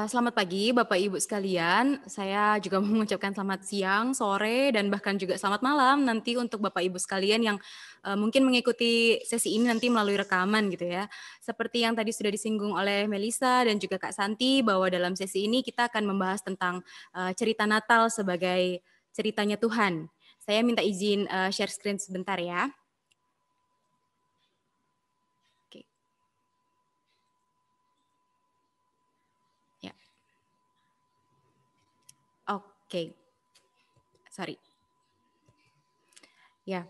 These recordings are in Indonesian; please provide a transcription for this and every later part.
Selamat pagi Bapak Ibu sekalian. Saya juga mau mengucapkan selamat siang, sore, dan bahkan juga selamat malam nanti untuk Bapak Ibu sekalian yang mungkin mengikuti sesi ini nanti melalui rekaman gitu ya. Seperti yang tadi sudah disinggung oleh Melisa dan juga Kak Santi bahwa dalam sesi ini kita akan membahas tentang cerita Natal sebagai ceritanya Tuhan. Saya minta izin share screen sebentar ya. Oke. Ya. Oke. Sorry. Ya.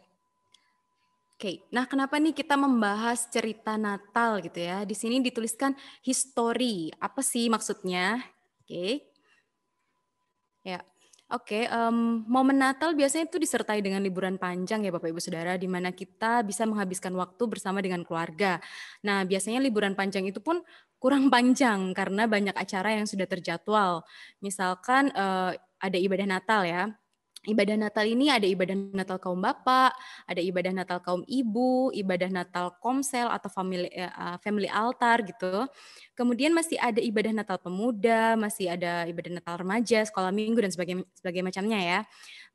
Oke, nah kenapa nih kita membahas cerita Natal gitu ya? Di sini dituliskan history. Apa sih maksudnya? Oke, ya. Oke, momen Natal biasanya itu disertai dengan liburan panjang ya Bapak Ibu Saudara, di mana kita bisa menghabiskan waktu bersama dengan keluarga. Nah, biasanya liburan panjang itu pun kurang panjang karena banyak acara yang sudah terjadwal. Misalkan ada ibadah Natal ya. Ibadah Natal ini ada ibadah Natal kaum bapak, ada ibadah Natal kaum ibu, ibadah Natal komsel atau family altar gitu. Kemudian masih ada ibadah Natal pemuda, masih ada ibadah Natal remaja, sekolah minggu dan sebagainya macamnya ya.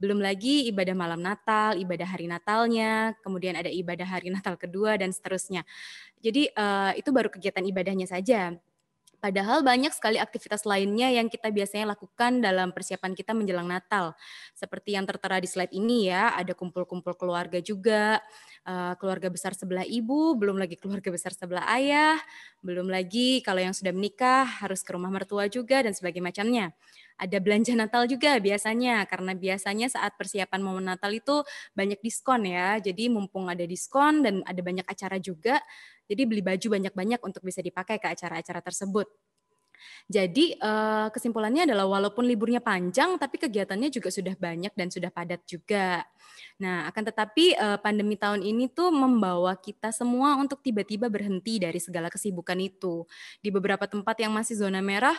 Belum lagi ibadah malam Natal, ibadah hari Natalnya, kemudian ada ibadah hari Natal kedua dan seterusnya. Jadi itu baru kegiatan ibadahnya saja. Padahal banyak sekali aktivitas lainnya yang kita biasanya lakukan dalam persiapan kita menjelang Natal. Seperti yang tertera di slide ini ya, ada kumpul-kumpul keluarga juga, keluarga besar sebelah ibu, belum lagi keluarga besar sebelah ayah, belum lagi kalau yang sudah menikah harus ke rumah mertua juga dan sebagainya macamnya. Ada belanja Natal juga biasanya, karena biasanya saat persiapan momen Natal itu banyak diskon ya, jadi mumpung ada diskon dan ada banyak acara juga, jadi beli baju banyak-banyak untuk bisa dipakai ke acara-acara tersebut. Jadi kesimpulannya adalah walaupun liburnya panjang, tapi kegiatannya juga sudah banyak dan sudah padat juga. Nah, akan tetapi pandemi tahun ini tuh membawa kita semua untuk tiba-tiba berhenti dari segala kesibukan itu. Di beberapa tempat yang masih zona merah,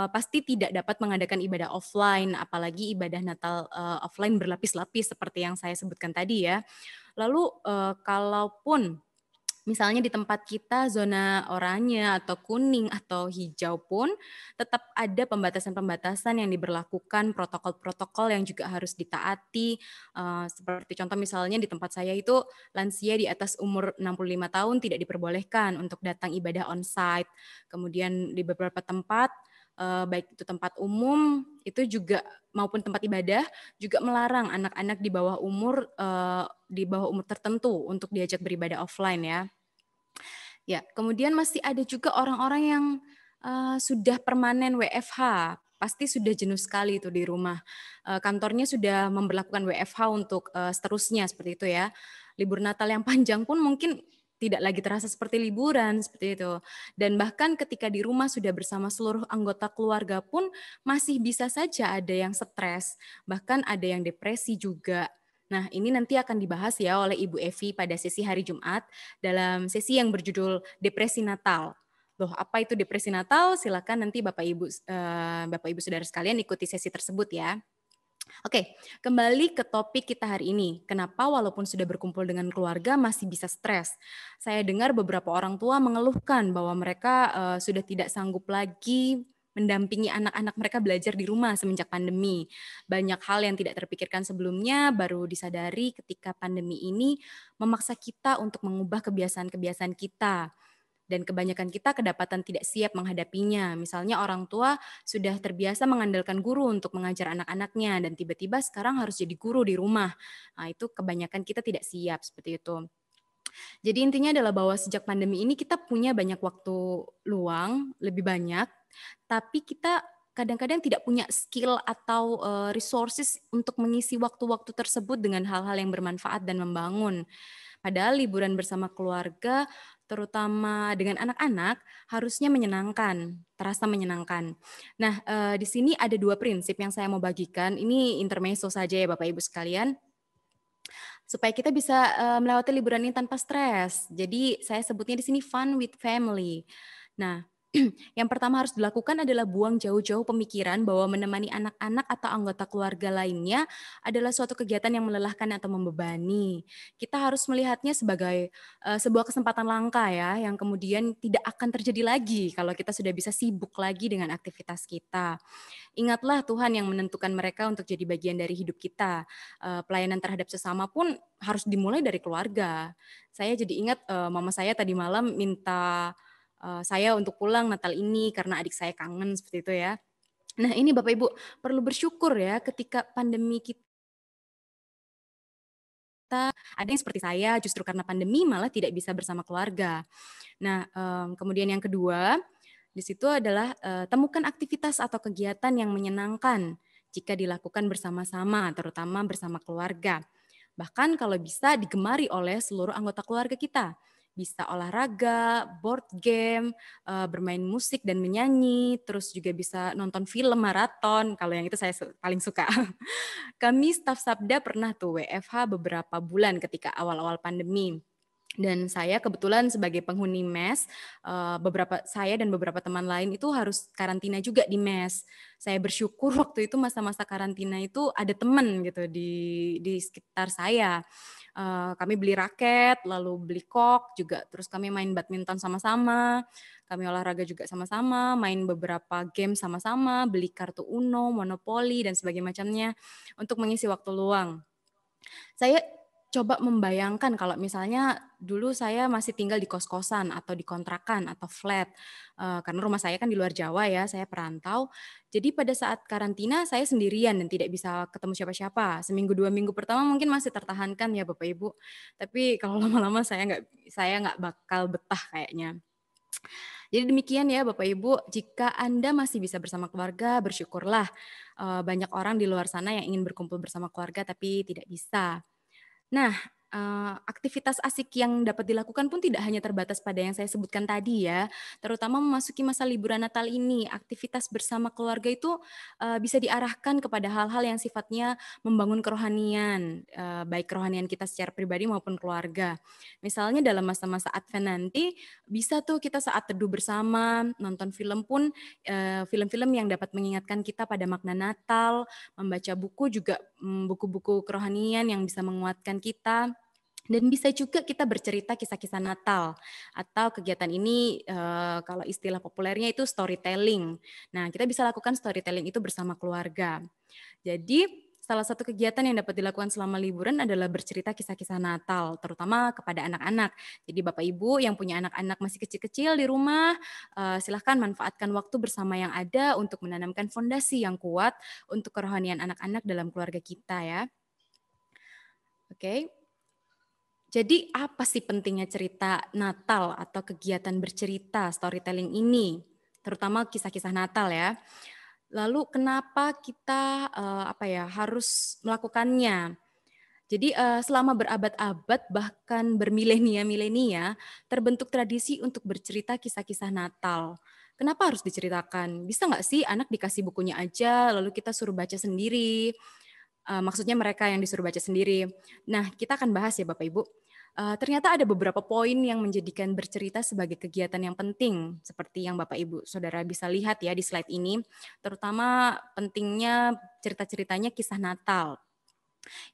pasti tidak dapat mengadakan ibadah offline, apalagi ibadah Natal offline berlapis-lapis seperti yang saya sebutkan tadi ya. Lalu kalaupun misalnya di tempat kita zona oranye atau kuning atau hijau pun tetap ada pembatasan-pembatasan yang diberlakukan, protokol-protokol yang juga harus ditaati. Seperti contoh misalnya di tempat saya itu lansia di atas umur 65 tahun tidak diperbolehkan untuk datang ibadah on-site. Kemudian di beberapa tempat, baik itu tempat umum, itu juga maupun tempat ibadah juga melarang anak-anak di bawah umur tertentu untuk diajak beribadah offline ya. Ya, kemudian masih ada juga orang-orang yang sudah permanen WFH, pasti sudah jenuh sekali itu di rumah. Kantornya sudah memberlakukan WFH untuk seterusnya seperti itu ya. Libur Natal yang panjang pun mungkin tidak lagi terasa seperti liburan seperti itu. Dan bahkan ketika di rumah sudah bersama seluruh anggota keluarga pun masih bisa saja ada yang stres, bahkan ada yang depresi juga. Nah, ini nanti akan dibahas ya oleh Ibu Evi pada sesi hari Jumat dalam sesi yang berjudul Depresi Natal. Loh, apa itu depresi Natal? Silakan nanti Bapak Ibu Saudara sekalian ikuti sesi tersebut ya. Oke, kembali ke topik kita hari ini. Kenapa walaupun sudah berkumpul dengan keluarga masih bisa stres? Saya dengar beberapa orang tua mengeluhkan bahwa mereka sudah tidak sanggup lagi mendampingi anak-anak mereka belajar di rumah semenjak pandemi. Banyak hal yang tidak terpikirkan sebelumnya baru disadari ketika pandemi ini memaksa kita untuk mengubah kebiasaan-kebiasaan kita. Dan kebanyakan kita kedapatan tidak siap menghadapinya. Misalnya orang tua sudah terbiasa mengandalkan guru untuk mengajar anak-anaknya dan tiba-tiba sekarang harus jadi guru di rumah. Nah, itu kebanyakan kita tidak siap seperti itu. Jadi intinya adalah bahwa sejak pandemi ini kita punya banyak waktu luang, lebih banyak, tapi kita kadang-kadang tidak punya skill atau resources untuk mengisi waktu-waktu tersebut dengan hal-hal yang bermanfaat dan membangun. Padahal liburan bersama keluarga, terutama dengan anak-anak, harusnya menyenangkan, terasa menyenangkan. Nah, di sini ada dua prinsip yang saya mau bagikan. Ini intermezzo saja ya Bapak Ibu sekalian, supaya kita bisa melewati liburan ini tanpa stres. Jadi saya sebutnya di sini fun with family. Nah, Yang pertama harus dilakukan adalah buang jauh-jauh pemikiran bahwa menemani anak-anak atau anggota keluarga lainnya adalah suatu kegiatan yang melelahkan atau membebani. Kita harus melihatnya sebagai sebuah kesempatan langka ya, yang kemudian tidak akan terjadi lagi kalau kita sudah bisa sibuk lagi dengan aktivitas kita. Ingatlah Tuhan yang menentukan mereka untuk jadi bagian dari hidup kita. Pelayanan terhadap sesama pun harus dimulai dari keluarga. Saya jadi ingat mama saya tadi malam minta saya untuk pulang Natal ini karena adik saya kangen seperti itu ya. Nah ini Bapak Ibu perlu bersyukur ya ketika pandemi kita ada yang seperti saya justru karena pandemi malah tidak bisa bersama keluarga. Nah kemudian yang kedua di situ adalah temukan aktivitas atau kegiatan yang menyenangkan jika dilakukan bersama-sama terutama bersama keluarga. Bahkan kalau bisa digemari oleh seluruh anggota keluarga kita. Bisa olahraga, board game, bermain musik dan menyanyi, terus juga bisa nonton film maraton, kalau yang itu saya paling suka. Kami staf Sabda pernah tuh WFH beberapa bulan ketika awal-awal pandemi. Dan saya kebetulan sebagai penghuni mes, saya dan beberapa teman lain itu harus karantina juga di mes. Saya bersyukur waktu itu masa-masa karantina itu ada teman gitu di sekitar saya. Kami beli raket, lalu beli kok juga, terus kami main badminton sama-sama, kami olahraga juga sama-sama, main beberapa game sama-sama, beli kartu Uno, Monopoli, dan sebagainya macamnya untuk mengisi waktu luang. Saya coba membayangkan kalau misalnya dulu saya masih tinggal di kos-kosan atau di kontrakan atau flat, karena rumah saya kan di luar Jawa ya, saya perantau. Jadi pada saat karantina saya sendirian dan tidak bisa ketemu siapa-siapa. Seminggu 2 minggu pertama mungkin masih tertahankan ya Bapak Ibu, tapi kalau lama-lama saya nggak bakal betah kayaknya. Jadi demikian ya Bapak Ibu, jika Anda masih bisa bersama keluarga, bersyukurlah. Banyak orang di luar sana yang ingin berkumpul bersama keluarga tapi tidak bisa. Nah, aktivitas asik yang dapat dilakukan pun tidak hanya terbatas pada yang saya sebutkan tadi ya, terutama memasuki masa liburan Natal ini, aktivitas bersama keluarga itu, bisa diarahkan kepada hal-hal yang sifatnya membangun kerohanian, baik kerohanian kita secara pribadi maupun keluarga. Misalnya dalam masa-masa Advent nanti, bisa tuh kita saat teduh bersama, nonton film pun, film-film yang dapat mengingatkan kita pada makna Natal, membaca buku juga, buku-buku kerohanian yang bisa menguatkan kita, dan bisa juga kita bercerita kisah-kisah Natal, atau kegiatan ini kalau istilah populernya itu storytelling. Nah, kita bisa lakukan storytelling itu bersama keluarga. Jadi salah satu kegiatan yang dapat dilakukan selama liburan adalah bercerita kisah-kisah Natal, terutama kepada anak-anak. Jadi Bapak Ibu yang punya anak-anak masih kecil-kecil di rumah, silahkan manfaatkan waktu bersama yang ada untuk menanamkan fondasi yang kuat untuk kerohanian anak-anak dalam keluarga kita ya. Oke. Jadi apa sih pentingnya cerita Natal atau kegiatan bercerita storytelling ini? Terutama kisah-kisah Natal ya. Lalu kenapa kita harus melakukannya? Jadi selama berabad-abad bahkan bermilenia-milenia terbentuk tradisi untuk bercerita kisah-kisah Natal. Kenapa harus diceritakan? Bisa nggak sih anak dikasih bukunya aja lalu kita suruh baca sendiri? Maksudnya mereka yang disuruh baca sendiri. Nah, kita akan bahas ya Bapak Ibu. Ternyata ada beberapa poin yang menjadikan bercerita sebagai kegiatan yang penting, seperti yang Bapak Ibu Saudara bisa lihat ya di slide ini, terutama pentingnya cerita-ceritanya kisah Natal.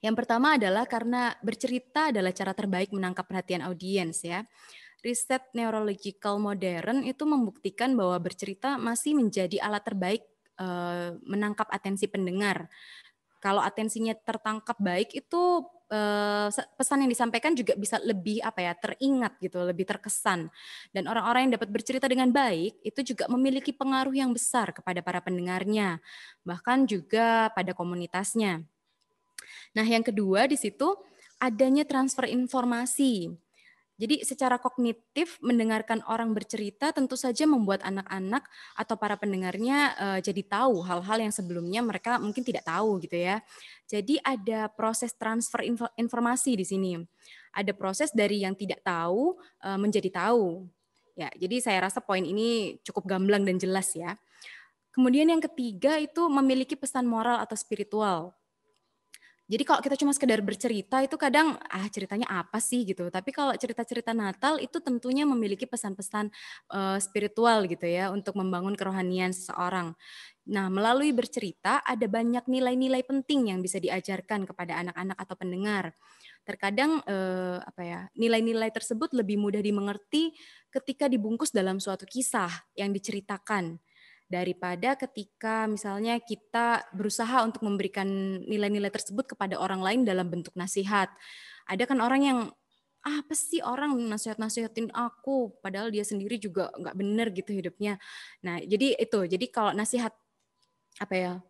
Yang pertama adalah karena bercerita adalah cara terbaik menangkap perhatian audiens ya. Riset neurological modern itu membuktikan bahwa bercerita masih menjadi alat terbaik menangkap atensi pendengar. Kalau atensinya tertangkap baik itu pesan yang disampaikan juga bisa lebih teringat gitu, lebih terkesan. Dan orang-orang yang dapat bercerita dengan baik itu juga memiliki pengaruh yang besar kepada para pendengarnya, bahkan juga pada komunitasnya. Nah, yang kedua di situ adanya transfer informasi. Jadi secara kognitif mendengarkan orang bercerita tentu saja membuat anak-anak atau para pendengarnya jadi tahu hal-hal yang sebelumnya mereka mungkin tidak tahu gitu ya. Jadi ada proses transfer informasi di sini. Ada proses dari yang tidak tahu menjadi tahu. Ya, jadi saya rasa poin ini cukup gamblang dan jelas ya. Kemudian yang ketiga itu memiliki pesan moral atau spiritual. Jadi kalau kita cuma sekedar bercerita itu kadang ceritanya apa sih gitu. Tapi kalau cerita-cerita Natal itu tentunya memiliki pesan-pesan spiritual gitu ya untuk membangun kerohanian seseorang. Nah, melalui bercerita ada banyak nilai-nilai penting yang bisa diajarkan kepada anak-anak atau pendengar. Terkadang nilai-nilai tersebut lebih mudah dimengerti ketika dibungkus dalam suatu kisah yang diceritakan daripada ketika misalnya kita berusaha untuk memberikan nilai-nilai tersebut kepada orang lain dalam bentuk nasihat. Ada kan orang yang apa sih orang nasihat-nasihatin aku padahal dia sendiri juga nggak benar gitu hidupnya. Nah, jadi kalau nasihat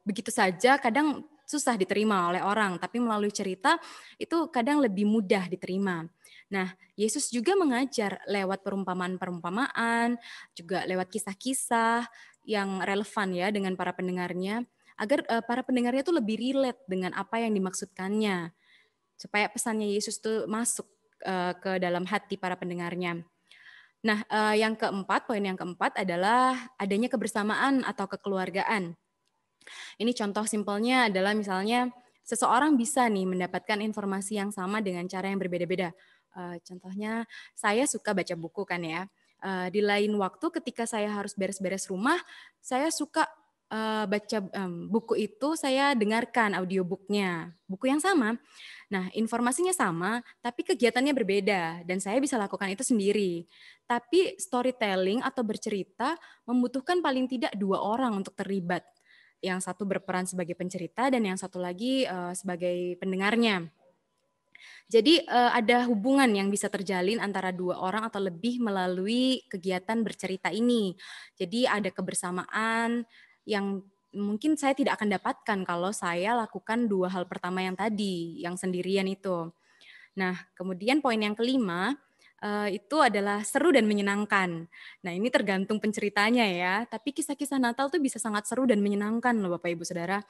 begitu saja kadang susah diterima oleh orang, tapi melalui cerita itu kadang lebih mudah diterima. Nah, Yesus juga mengajar lewat perumpamaan-perumpamaan, juga lewat kisah-kisah yang relevan ya dengan para pendengarnya, agar para pendengarnya tuh lebih relate dengan apa yang dimaksudkannya, supaya pesannya Yesus tuh masuk ke dalam hati para pendengarnya. Nah, poin yang keempat adalah adanya kebersamaan atau kekeluargaan. Ini contoh simpelnya adalah misalnya seseorang bisa nih mendapatkan informasi yang sama dengan cara yang berbeda-beda. Contohnya saya suka baca buku kan ya. Di lain waktu ketika saya harus beres-beres rumah, saya suka baca buku itu, saya dengarkan audiobooknya, buku yang sama. Nah, informasinya sama, tapi kegiatannya berbeda, dan saya bisa lakukan itu sendiri. Tapi storytelling atau bercerita membutuhkan paling tidak 2 orang untuk terlibat. Yang satu berperan sebagai pencerita dan yang satu lagi sebagai pendengarnya. Jadi ada hubungan yang bisa terjalin antara 2 orang atau lebih melalui kegiatan bercerita ini. Jadi ada kebersamaan yang mungkin saya tidak akan dapatkan kalau saya lakukan 2 hal pertama yang tadi, yang sendirian itu. Nah, kemudian poin yang kelima, itu adalah seru dan menyenangkan. Nah, ini tergantung penceritanya ya, tapi kisah-kisah Natal tuh bisa sangat seru dan menyenangkan loh Bapak Ibu Saudara.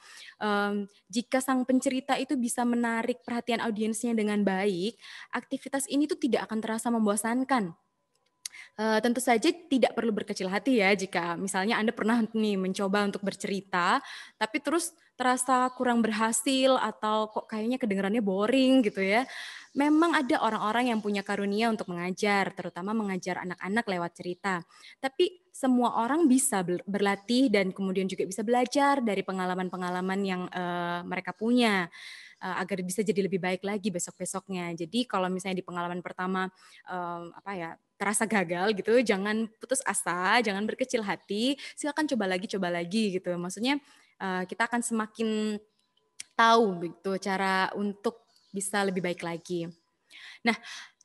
Jika sang pencerita itu bisa menarik perhatian audiensnya dengan baik, aktivitas ini tuh tidak akan terasa membosankan. Tentu saja tidak perlu berkecil hati ya jika misalnya Anda pernah nih mencoba untuk bercerita, tapi terus terasa kurang berhasil atau kok kayaknya kedengarannya boring gitu ya. Memang ada orang-orang yang punya karunia untuk mengajar, terutama mengajar anak-anak lewat cerita. Tapi semua orang bisa berlatih dan kemudian juga bisa belajar dari pengalaman-pengalaman yang mereka punya agar bisa jadi lebih baik lagi besok-besoknya. Jadi kalau misalnya di pengalaman pertama terasa gagal gitu, jangan putus asa, jangan berkecil hati, silakan coba lagi gitu. Maksudnya kita akan semakin tahu gitu cara untuk bisa lebih baik lagi. Nah,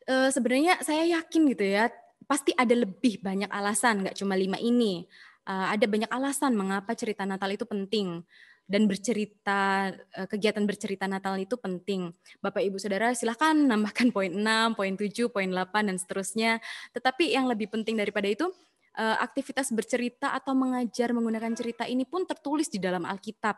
sebenarnya saya yakin gitu ya, pasti ada lebih banyak alasan, nggak cuma 5 ini. Ada banyak alasan mengapa cerita Natal itu penting dan kegiatan bercerita Natal itu penting. Bapak Ibu Saudara silahkan nambahkan poin 6, poin 7, poin 8 dan seterusnya. Tetapi yang lebih penting daripada itu, aktivitas bercerita atau mengajar menggunakan cerita ini pun tertulis di dalam Alkitab.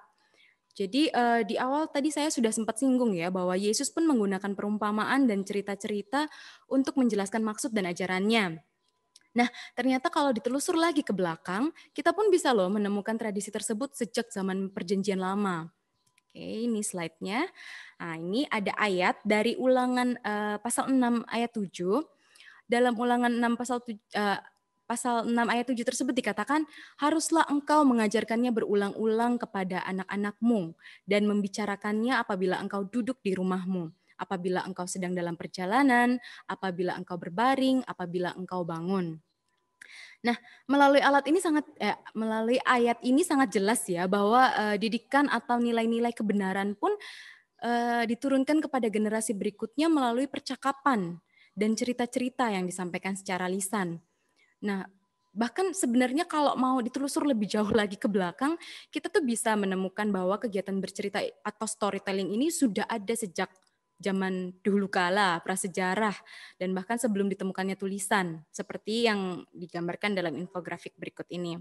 Jadi di awal tadi saya sudah sempat singgung ya bahwa Yesus pun menggunakan perumpamaan dan cerita-cerita untuk menjelaskan maksud dan ajarannya. Nah, ternyata kalau ditelusur lagi ke belakang, kita pun bisa loh menemukan tradisi tersebut sejak zaman Perjanjian Lama. Oke, ini slide-nya. Nah, ini ada ayat dari Ulangan pasal 6 ayat 7. Dalam Ulangan 6 pasal 6 ayat 7 tersebut dikatakan, haruslah engkau mengajarkannya berulang-ulang kepada anak-anakmu dan membicarakannya apabila engkau duduk di rumahmu, apabila engkau sedang dalam perjalanan, apabila engkau berbaring, apabila engkau bangun. Nah, melalui ayat ini sangat jelas ya bahwa didikan atau nilai-nilai kebenaran pun diturunkan kepada generasi berikutnya melalui percakapan dan cerita-cerita yang disampaikan secara lisan. Nah, bahkan sebenarnya kalau mau ditelusur lebih jauh lagi ke belakang, kita tuh bisa menemukan bahwa kegiatan bercerita atau storytelling ini sudah ada sejak zaman dahulu kala, prasejarah, dan bahkan sebelum ditemukannya tulisan, seperti yang digambarkan dalam infografik berikut ini.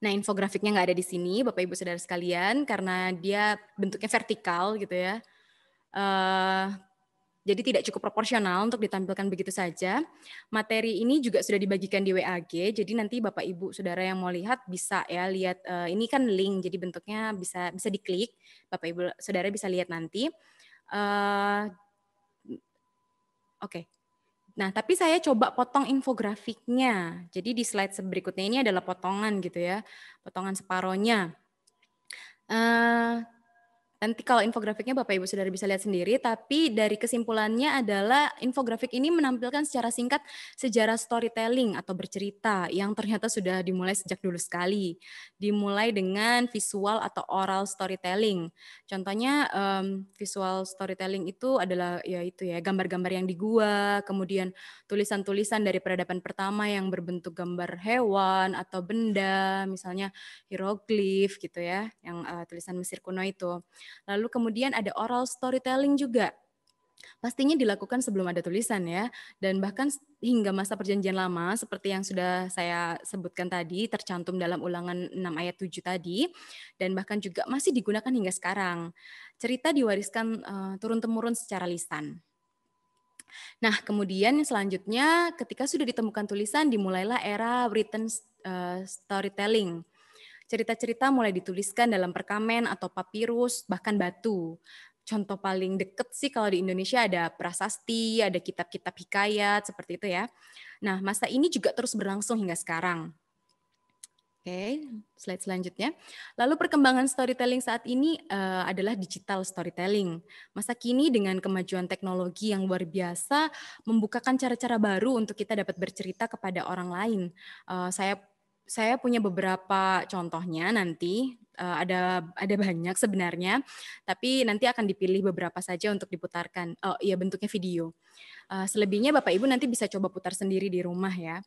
Nah, infografiknya nggak ada di sini, Bapak Ibu Saudara sekalian, karena dia bentuknya vertikal gitu ya. Jadi tidak cukup proporsional untuk ditampilkan begitu saja. Materi ini juga sudah dibagikan di WAG, jadi nanti Bapak Ibu Saudara yang mau lihat bisa ya lihat, ini kan link, jadi bentuknya bisa bisa diklik, Bapak Ibu Saudara bisa lihat nanti. Oke. Nah, tapi saya coba potong infografiknya. Jadi di slide berikutnya ini adalah potongan gitu ya, potongan separohnya. Nanti kalau infografiknya Bapak Ibu Saudara bisa lihat sendiri, tapi dari kesimpulannya adalah infografik ini menampilkan secara singkat sejarah storytelling atau bercerita yang ternyata sudah dimulai sejak dulu sekali. Dimulai dengan visual atau oral storytelling. Contohnya visual storytelling itu adalah ya itu ya gambar-gambar yang di gua, kemudian tulisan-tulisan dari peradaban pertama yang berbentuk gambar hewan atau benda, misalnya hieroglif gitu ya, yang tulisan Mesir kuno itu. Lalu kemudian ada oral storytelling juga. Pastinya dilakukan sebelum ada tulisan ya, dan bahkan hingga masa perjanjian lama seperti yang sudah saya sebutkan tadi, tercantum dalam ulangan 6 ayat 7 tadi, dan bahkan juga masih digunakan hingga sekarang. Cerita diwariskan turun-temurun secara lisan. Nah, kemudian selanjutnya ketika sudah ditemukan tulisan, dimulailah era written storytelling. Cerita-cerita mulai dituliskan dalam perkamen atau papirus, bahkan batu. Contoh paling deket sih kalau di Indonesia ada prasasti, ada kitab-kitab hikayat, seperti itu ya. Nah, masa ini juga terus berlangsung hingga sekarang. Oke, slide selanjutnya. Lalu perkembangan storytelling saat ini adalah digital storytelling. Masa kini dengan kemajuan teknologi yang luar biasa membukakan cara-cara baru untuk kita dapat bercerita kepada orang lain. Saya punya beberapa contohnya nanti, ada banyak sebenarnya, tapi nanti akan dipilih beberapa saja untuk diputarkan. Oh iya, bentuknya video. Selebihnya Bapak Ibu nanti bisa coba putar sendiri di rumah ya.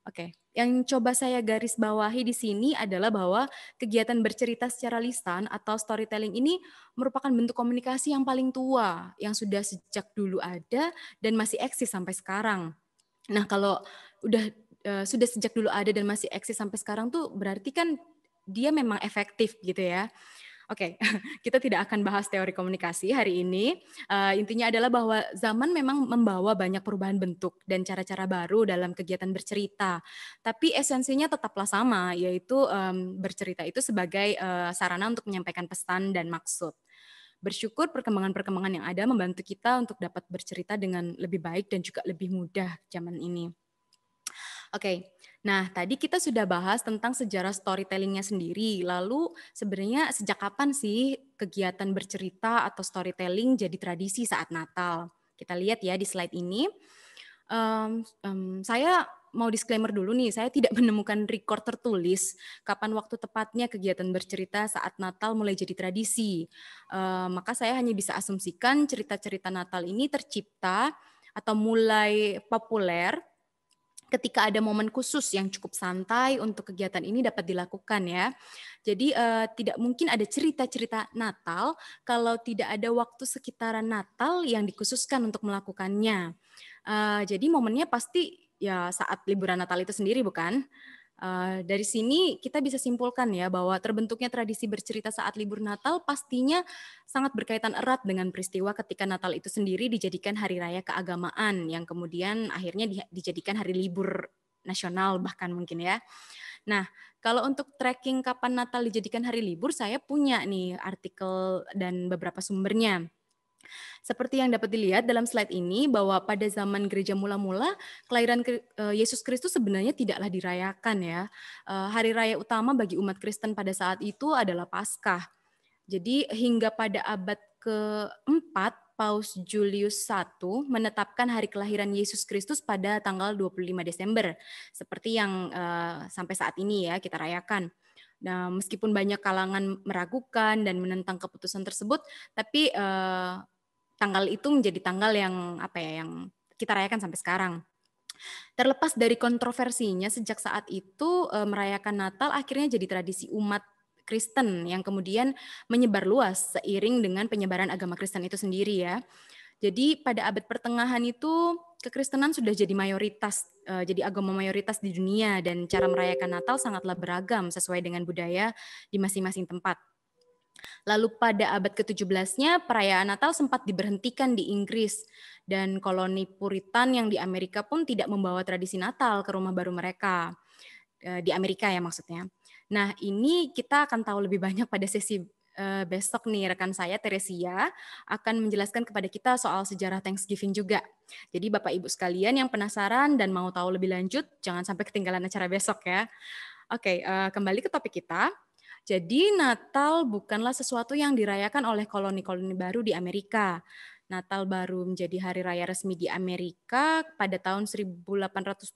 Oke, yang coba saya garis bawahi di sini adalah bahwa kegiatan bercerita secara lisan atau storytelling ini merupakan bentuk komunikasi yang paling tua, yang sudah sejak dulu ada dan masih eksis sampai sekarang. Nah, kalau udah sudah sejak dulu ada dan masih eksis sampai sekarang tuh berarti kan dia memang efektif gitu ya. Oke, kita tidak akan bahas teori komunikasi hari ini. Intinya adalah bahwa zaman memang membawa banyak perubahan bentuk dan cara-cara baru dalam kegiatan bercerita. Tapi esensinya tetaplah sama, yaitu bercerita itu sebagai sarana untuk menyampaikan pesan dan maksud. Bersyukur perkembangan-perkembangan yang ada membantu kita untuk dapat bercerita dengan lebih baik dan juga lebih mudah zaman ini. Oke, nah tadi kita sudah bahas tentang sejarah storytelling-nya sendiri. Lalu sebenarnya sejak kapan sih kegiatan bercerita atau storytelling jadi tradisi saat Natal? Kita lihat ya di slide ini. Saya mau disclaimer dulu nih, saya tidak menemukan record tertulis kapan waktu tepatnya kegiatan bercerita saat Natal mulai jadi tradisi. Maka saya hanya bisa asumsikan cerita-cerita Natal ini tercipta atau mulai populer ketika ada momen khusus yang cukup santai untuk kegiatan ini dapat dilakukan ya. Jadi tidak mungkin ada cerita-cerita Natal kalau tidak ada waktu sekitaran Natal yang dikhususkan untuk melakukannya. Jadi momennya pasti ya saat liburan Natal itu sendiri bukan? Dari sini kita bisa simpulkan ya bahwa terbentuknya tradisi bercerita saat libur Natal pastinya sangat berkaitan erat dengan peristiwa ketika Natal itu sendiri dijadikan hari raya keagamaan yang kemudian akhirnya dijadikan hari libur nasional bahkan mungkin ya. Nah, kalau untuk tracking kapan Natal dijadikan hari libur, saya punya nih artikel dan beberapa sumbernya. Seperti yang dapat dilihat dalam slide ini bahwa pada zaman gereja mula-mula kelahiran Yesus Kristus sebenarnya tidaklah dirayakan ya. Hari raya utama bagi umat Kristen pada saat itu adalah Paskah. Jadi hingga pada abad keempat Paus Julius I menetapkan hari kelahiran Yesus Kristus pada tanggal 25 Desember seperti yang sampai saat ini ya kita rayakan. Nah, meskipun banyak kalangan meragukan dan menentang keputusan tersebut, tapi tanggal itu menjadi tanggal yang apa ya, yang kita rayakan sampai sekarang. Terlepas dari kontroversinya, sejak saat itu merayakan Natal akhirnya jadi tradisi umat Kristen yang kemudian menyebar luas seiring dengan penyebaran agama Kristen itu sendiri ya. Jadi pada abad pertengahan itu kekristenan sudah jadi mayoritas, jadi agama mayoritas di dunia dan cara merayakan Natal sangatlah beragam sesuai dengan budaya di masing-masing tempat. Lalu pada abad ke-17-nya perayaan Natal sempat diberhentikan di Inggris dan koloni Puritan yang di Amerika pun tidak membawa tradisi Natal ke rumah baru mereka. Di Amerika ya maksudnya. Nah, ini kita akan tahu lebih banyak pada sesi besok nih. Rekan saya Teresia akan menjelaskan kepada kita soal sejarah Thanksgiving juga. Jadi Bapak Ibu sekalian yang penasaran dan mau tahu lebih lanjut, jangan sampai ketinggalan acara besok ya. Oke, kembali ke topik kita. Jadi Natal bukanlah sesuatu yang dirayakan oleh koloni-koloni baru di Amerika. Natal baru menjadi hari raya resmi di Amerika pada tahun 1870.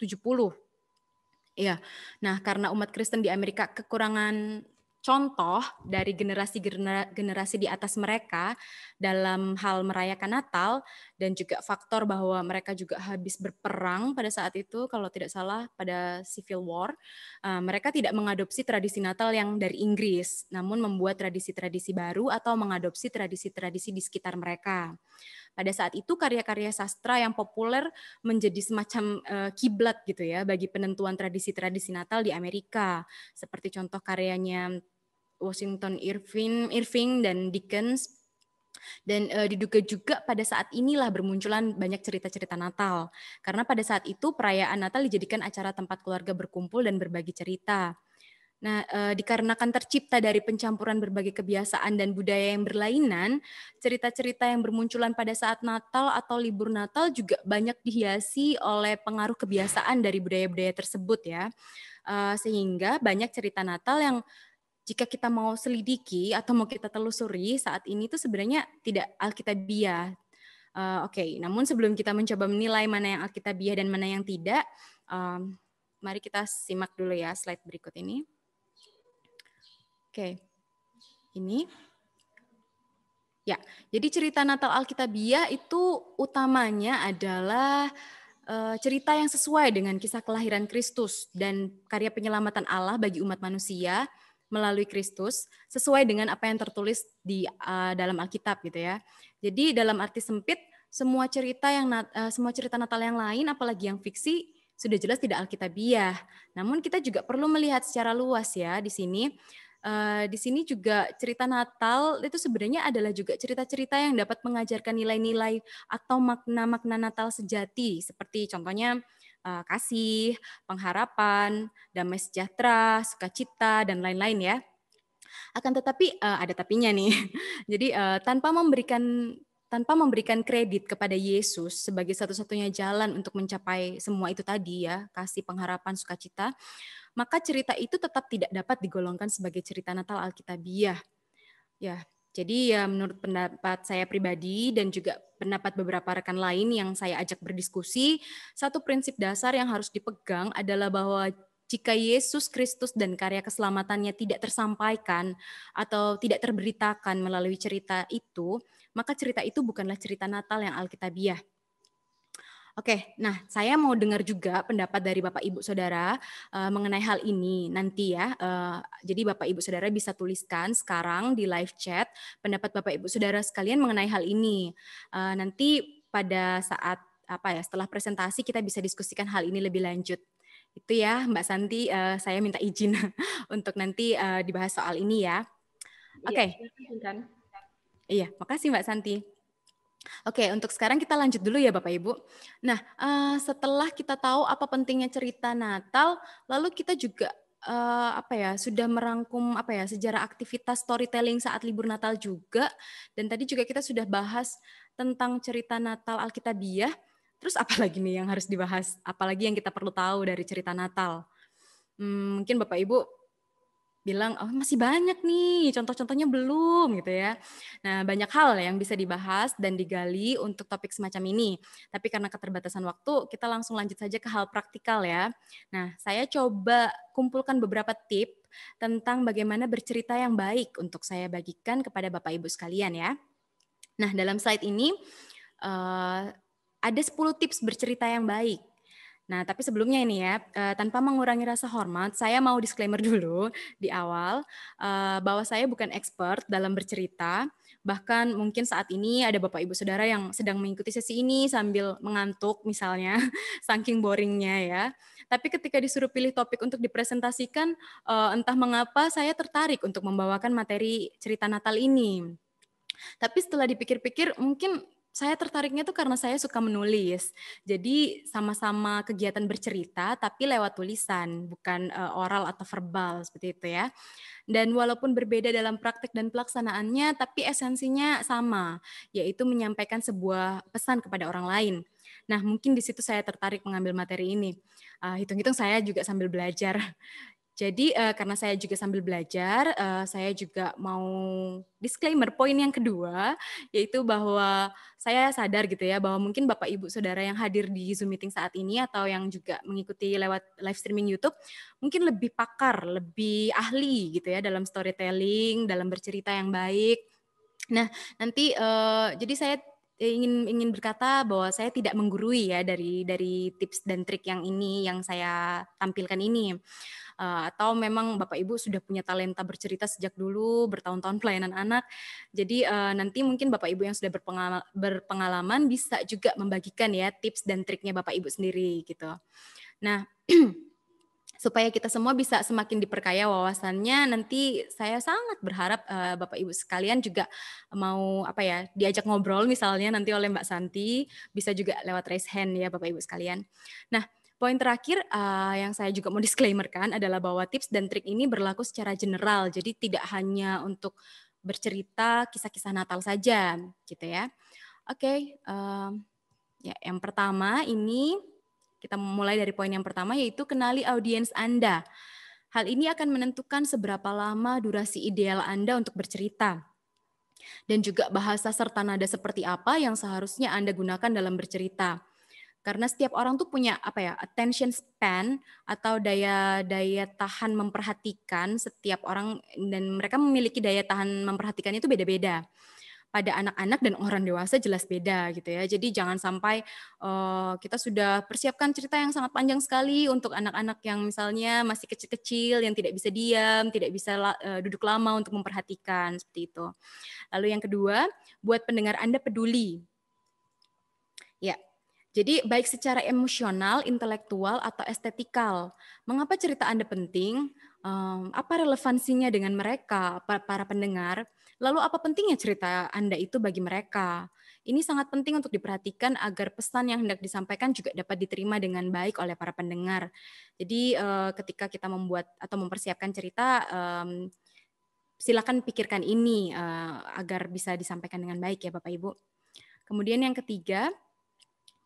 Iya. Nah, karena umat Kristen di Amerika kekurangan contoh dari generasi di atas mereka dalam hal merayakan Natal dan juga faktor bahwa mereka juga habis berperang pada saat itu kalau tidak salah pada Civil War, mereka tidak mengadopsi tradisi Natal yang dari Inggris, namun membuat tradisi-tradisi baru atau mengadopsi tradisi-tradisi di sekitar mereka. Pada saat itu karya-karya sastra yang populer menjadi semacam kiblat gitu ya bagi penentuan tradisi-tradisi Natal di Amerika. Seperti contoh karyanya Washington Irving dan Dickens. Dan diduga juga pada saat inilah bermunculan banyak cerita-cerita Natal. Karena pada saat itu perayaan Natal dijadikan acara tempat keluarga berkumpul dan berbagi cerita. Nah, dikarenakan tercipta dari pencampuran berbagai kebiasaan dan budaya yang berlainan, cerita-cerita yang bermunculan pada saat Natal atau libur Natal juga banyak dihiasi oleh pengaruh kebiasaan dari budaya-budaya tersebut ya. Sehingga banyak cerita Natal yang jika kita mau selidiki atau mau kita telusuri saat ini tuh sebenarnya tidak alkitabiah. Oke, namun sebelum kita mencoba menilai mana yang alkitabiah dan mana yang tidak, mari kita simak dulu ya slide berikut ini. Oke, ini. Ya, jadi cerita Natal Alkitabiah itu utamanya adalah cerita yang sesuai dengan kisah kelahiran Kristus dan karya penyelamatan Allah bagi umat manusia melalui Kristus sesuai dengan apa yang tertulis di dalam Alkitab gitu ya. Jadi dalam arti sempit semua cerita Natal yang lain apalagi yang fiksi sudah jelas tidak Alkitabiah. Namun kita juga perlu melihat secara luas ya di sini. Di sini juga cerita Natal itu sebenarnya adalah juga cerita-cerita yang dapat mengajarkan nilai-nilai atau makna-makna Natal sejati seperti contohnya kasih, pengharapan, damai sejahtera, sukacita dan lain-lain ya. Akan tetapi ada tapinya nih. Jadi tanpa memberikan kredit kepada Yesus sebagai satu-satunya jalan untuk mencapai semua itu tadi ya, kasih, pengharapan, sukacita, maka cerita itu tetap tidak dapat digolongkan sebagai cerita Natal Alkitabiah. Ya, jadi ya menurut pendapat saya pribadi dan juga pendapat beberapa rekan lain yang saya ajak berdiskusi, satu prinsip dasar yang harus dipegang adalah bahwa jika Yesus Kristus dan karya keselamatannya tidak tersampaikan atau tidak terberitakan melalui cerita itu, maka cerita itu bukanlah cerita Natal yang alkitabiah. Oke, nah saya mau dengar juga pendapat dari Bapak Ibu Saudara mengenai hal ini nanti ya. Jadi Bapak Ibu Saudara bisa tuliskan sekarang di live chat pendapat Bapak Ibu Saudara sekalian mengenai hal ini. Nanti pada saat setelah presentasi kita bisa diskusikan hal ini lebih lanjut. Itu ya Mbak Santi, saya minta izin untuk nanti dibahas soal ini ya. Oke. Iya, makasih Mbak Santi. Oke, untuk sekarang kita lanjut dulu ya Bapak Ibu. Nah, setelah kita tahu apa pentingnya cerita Natal, lalu kita juga sudah merangkum sejarah aktivitas storytelling saat libur Natal juga. Dan tadi juga kita sudah bahas tentang cerita Natal Alkitabiah. Terus apa lagi nih yang harus dibahas? Apalagi yang kita perlu tahu dari cerita Natal? Mungkin Bapak Ibu bilang, oh masih banyak nih, contoh-contohnya belum gitu ya. Nah banyak hal yang bisa dibahas dan digali untuk topik semacam ini. Tapi karena keterbatasan waktu, kita langsung lanjut saja ke hal praktikal ya. Nah saya coba kumpulkan beberapa tip tentang bagaimana bercerita yang baik untuk saya bagikan kepada Bapak Ibu sekalian ya. Nah dalam slide ini ada 10 tips bercerita yang baik. Nah, tapi sebelumnya ini ya, tanpa mengurangi rasa hormat, saya mau disclaimer dulu di awal bahwa saya bukan expert dalam bercerita, Bahkan mungkin saat ini ada Bapak Ibu Saudara yang sedang mengikuti sesi ini sambil mengantuk misalnya, saking boringnya ya. Tapi ketika disuruh pilih topik untuk dipresentasikan, entah mengapa saya tertarik untuk membawakan materi cerita Natal ini. Tapi setelah dipikir-pikir mungkin saya tertariknya tuh karena saya suka menulis. Jadi sama-sama kegiatan bercerita tapi lewat tulisan, bukan oral atau verbal seperti itu ya. Dan walaupun berbeda dalam praktek dan pelaksanaannya, tapi esensinya sama, yaitu menyampaikan sebuah pesan kepada orang lain. Nah, mungkin di situ saya tertarik mengambil materi ini. Hitung-hitung saya juga sambil belajar. Jadi karena saya juga sambil belajar, saya juga mau disclaimer poin yang kedua, yaitu bahwa saya sadar gitu ya, bahwa mungkin Bapak Ibu Saudara yang hadir di Zoom meeting saat ini atau yang juga mengikuti lewat live streaming YouTube, mungkin lebih pakar, lebih ahli gitu ya dalam storytelling, dalam bercerita yang baik. Nah, nanti jadi saya ingin berkata bahwa saya tidak menggurui ya dari tips dan trik yang ini yang saya tampilkan ini. Atau memang Bapak Ibu sudah punya talenta bercerita sejak dulu, bertahun-tahun pelayanan anak. Jadi nanti mungkin Bapak Ibu yang sudah berpengalaman bisa juga membagikan ya tips dan triknya Bapak Ibu sendiri gitu. Nah, supaya kita semua bisa semakin diperkaya wawasannya, nanti saya sangat berharap Bapak Ibu sekalian juga mau diajak ngobrol misalnya nanti oleh Mbak Santi, bisa juga lewat raise hand ya Bapak Ibu sekalian. Nah, poin terakhir yang saya juga mau disclaimerkan adalah bahwa tips dan trik ini berlaku secara general, jadi tidak hanya untuk bercerita kisah-kisah Natal saja, gitu ya. Oke, ya yang pertama ini kita mulai dari poin yang pertama yaitu kenali audiens Anda. Hal ini akan menentukan seberapa lama durasi ideal Anda untuk bercerita. Dan juga bahasa serta nada seperti apa yang seharusnya Anda gunakan dalam bercerita. Karena setiap orang tuh punya attention span atau daya tahan memperhatikan setiap orang, dan mereka memiliki daya tahan memperhatikan itu beda-beda. Pada anak-anak dan orang dewasa jelas beda gitu ya. Jadi jangan sampai kita sudah persiapkan cerita yang sangat panjang sekali untuk anak-anak yang misalnya masih kecil-kecil, yang tidak bisa diam, tidak bisa duduk lama untuk memperhatikan, seperti itu. Lalu yang kedua, buat pendengar Anda peduli. Ya, jadi baik secara emosional, intelektual, atau estetikal. Mengapa cerita Anda penting? Apa relevansinya dengan mereka, para pendengar? Lalu apa pentingnya cerita Anda itu bagi mereka? Ini sangat penting untuk diperhatikan agar pesan yang hendak disampaikan juga dapat diterima dengan baik oleh para pendengar. Jadi ketika kita membuat atau mempersiapkan cerita, silakan pikirkan ini agar bisa disampaikan dengan baik ya Bapak Ibu. Kemudian yang ketiga,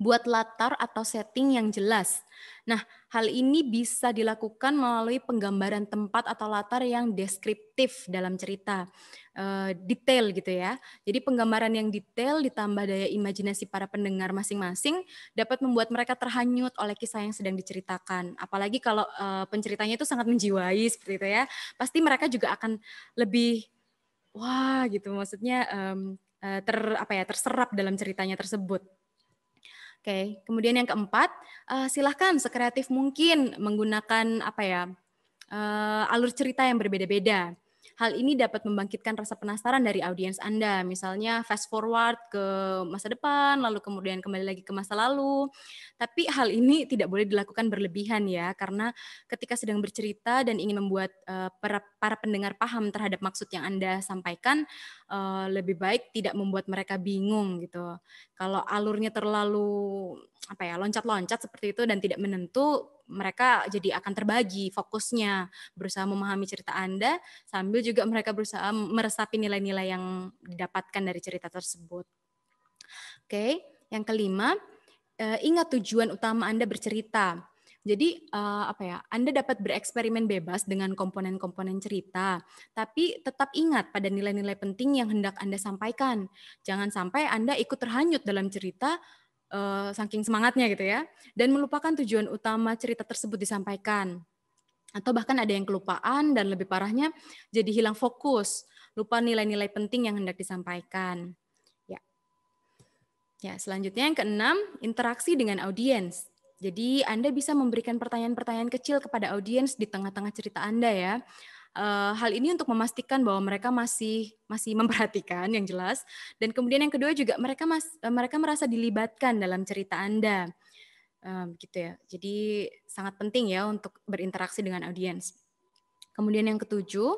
buat latar atau setting yang jelas. Nah, hal ini bisa dilakukan melalui penggambaran tempat atau latar yang deskriptif dalam cerita, detail gitu ya. Jadi penggambaran yang detail ditambah daya imajinasi para pendengar masing-masing dapat membuat mereka terhanyut oleh kisah yang sedang diceritakan. Apalagi kalau penceritanya itu sangat menjiwai seperti itu ya, pasti mereka juga akan lebih wah gitu, maksudnya terserap dalam ceritanya tersebut. Oke, kemudian yang keempat, silahkan sekreatif mungkin menggunakan alur cerita yang berbeda-beda. Hal ini dapat membangkitkan rasa penasaran dari audiens Anda. Misalnya fast forward ke masa depan, lalu kemudian kembali lagi ke masa lalu. Tapi hal ini tidak boleh dilakukan berlebihan ya, karena ketika sedang bercerita dan ingin membuat para pendengar paham terhadap maksud yang Anda sampaikan, lebih baik tidak membuat mereka bingung gitu. Kalau alurnya terlalu loncat-loncat seperti itu dan tidak menentu, mereka jadi akan terbagi fokusnya, berusaha memahami cerita Anda sambil juga mereka berusaha meresapi nilai-nilai yang didapatkan dari cerita tersebut. Oke, yang kelima, ingat tujuan utama Anda bercerita. Jadi Anda dapat bereksperimen bebas dengan komponen-komponen cerita, tapi tetap ingat pada nilai-nilai penting yang hendak Anda sampaikan. Jangan sampai Anda ikut terhanyut dalam cerita saking semangatnya gitu ya, dan melupakan tujuan utama cerita tersebut disampaikan. Atau bahkan ada yang kelupaan dan lebih parahnya jadi hilang fokus, lupa nilai-nilai penting yang hendak disampaikan. Ya, selanjutnya yang keenam, interaksi dengan audiens. Jadi Anda bisa memberikan pertanyaan-pertanyaan kecil kepada audiens di tengah-tengah cerita Anda ya. Hal ini untuk memastikan bahwa mereka masih memperhatikan yang jelas, dan kemudian yang kedua juga mereka merasa dilibatkan dalam cerita Anda. Gitu ya. Jadi sangat penting ya untuk berinteraksi dengan audiens. Kemudian yang ketujuh,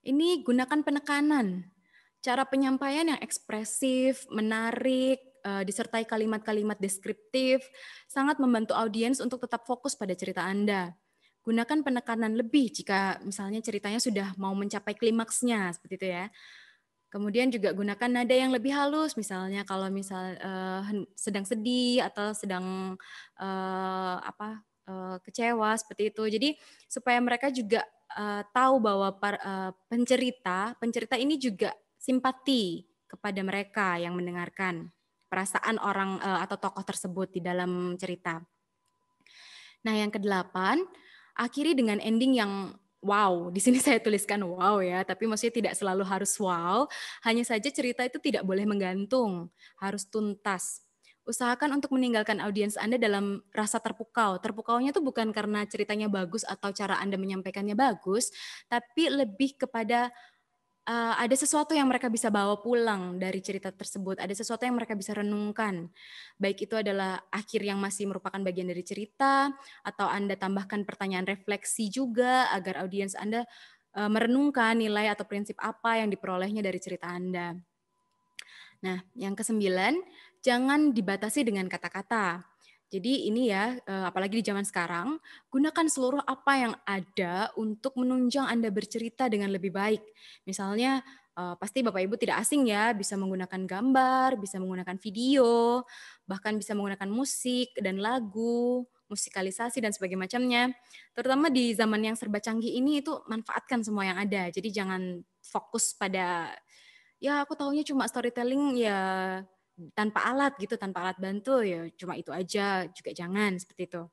ini gunakan penekanan. Cara penyampaian yang ekspresif, menarik, disertai kalimat-kalimat deskriptif, sangat membantu audiens untuk tetap fokus pada cerita Anda. Gunakan penekanan lebih jika misalnya ceritanya sudah mau mencapai klimaksnya, seperti itu ya. Kemudian juga gunakan nada yang lebih halus, misalnya kalau sedang sedih atau sedang kecewa seperti itu. Jadi supaya mereka juga tahu bahwa pencerita ini juga simpati kepada mereka yang mendengarkan perasaan orang atau tokoh tersebut di dalam cerita. Nah, yang kedelapan, akhiri dengan ending yang wow. Di sini saya tuliskan wow ya, tapi maksudnya tidak selalu harus wow. Hanya saja cerita itu tidak boleh menggantung, harus tuntas. Usahakan untuk meninggalkan audiens Anda dalam rasa terpukau. Terpukaunya itu bukan karena ceritanya bagus atau cara Anda menyampaikannya bagus, tapi lebih kepada ada sesuatu yang mereka bisa bawa pulang dari cerita tersebut, ada sesuatu yang mereka bisa renungkan. Baik itu adalah akhir yang masih merupakan bagian dari cerita, atau Anda tambahkan pertanyaan refleksi juga agar audiens Anda merenungkan nilai atau prinsip apa yang diperolehnya dari cerita Anda. Nah, yang kesembilan, jangan dibatasi dengan kata-kata. Jadi ini ya, apalagi di zaman sekarang, gunakan seluruh apa yang ada untuk menunjang Anda bercerita dengan lebih baik. Misalnya, pasti Bapak Ibu tidak asing ya, bisa menggunakan gambar, bisa menggunakan video, bahkan bisa menggunakan musik dan lagu, musikalisasi dan sebagainya macamnya. Terutama di zaman yang serba canggih ini, itu manfaatkan semua yang ada. Jadi jangan fokus pada, ya aku taunya cuma storytelling ya tanpa alat gitu, tanpa alat bantu, ya cuma itu aja, juga jangan seperti itu.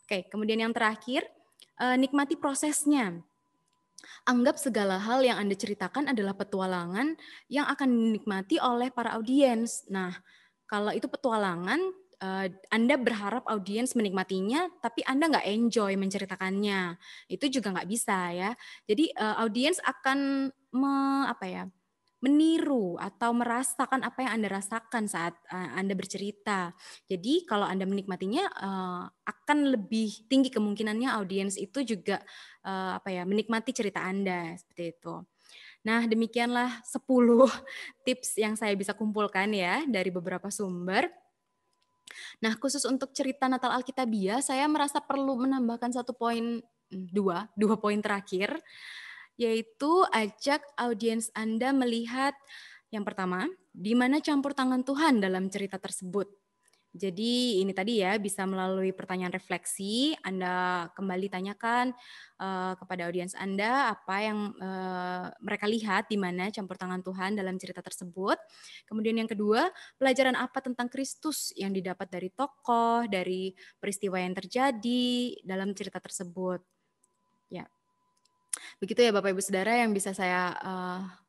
Oke, kemudian yang terakhir, nikmati prosesnya. Anggap segala hal yang Anda ceritakan adalah petualangan yang akan dinikmati oleh para audiens. Nah, kalau itu petualangan, Anda berharap audiens menikmatinya, tapi Anda nggak enjoy menceritakannya. Itu juga nggak bisa ya. Jadi audiens akan meniru atau merasakan apa yang Anda rasakan saat Anda bercerita. Jadi kalau Anda menikmatinya akan lebih tinggi kemungkinannya audiens itu juga menikmati cerita Anda seperti itu. Nah, demikianlah 10 tips yang saya bisa kumpulkan ya dari beberapa sumber. Nah, khusus untuk cerita Natal Alkitabiah, saya merasa perlu menambahkan dua poin terakhir, yaitu ajak audiens Anda melihat yang pertama, di mana campur tangan Tuhan dalam cerita tersebut. Jadi ini tadi ya, bisa melalui pertanyaan refleksi, Anda kembali tanyakan kepada audiens Anda apa yang mereka lihat di mana campur tangan Tuhan dalam cerita tersebut. Kemudian yang kedua, pelajaran apa tentang Kristus yang didapat dari tokoh, dari peristiwa yang terjadi dalam cerita tersebut. Ya. Begitu ya Bapak Ibu Saudara yang bisa saya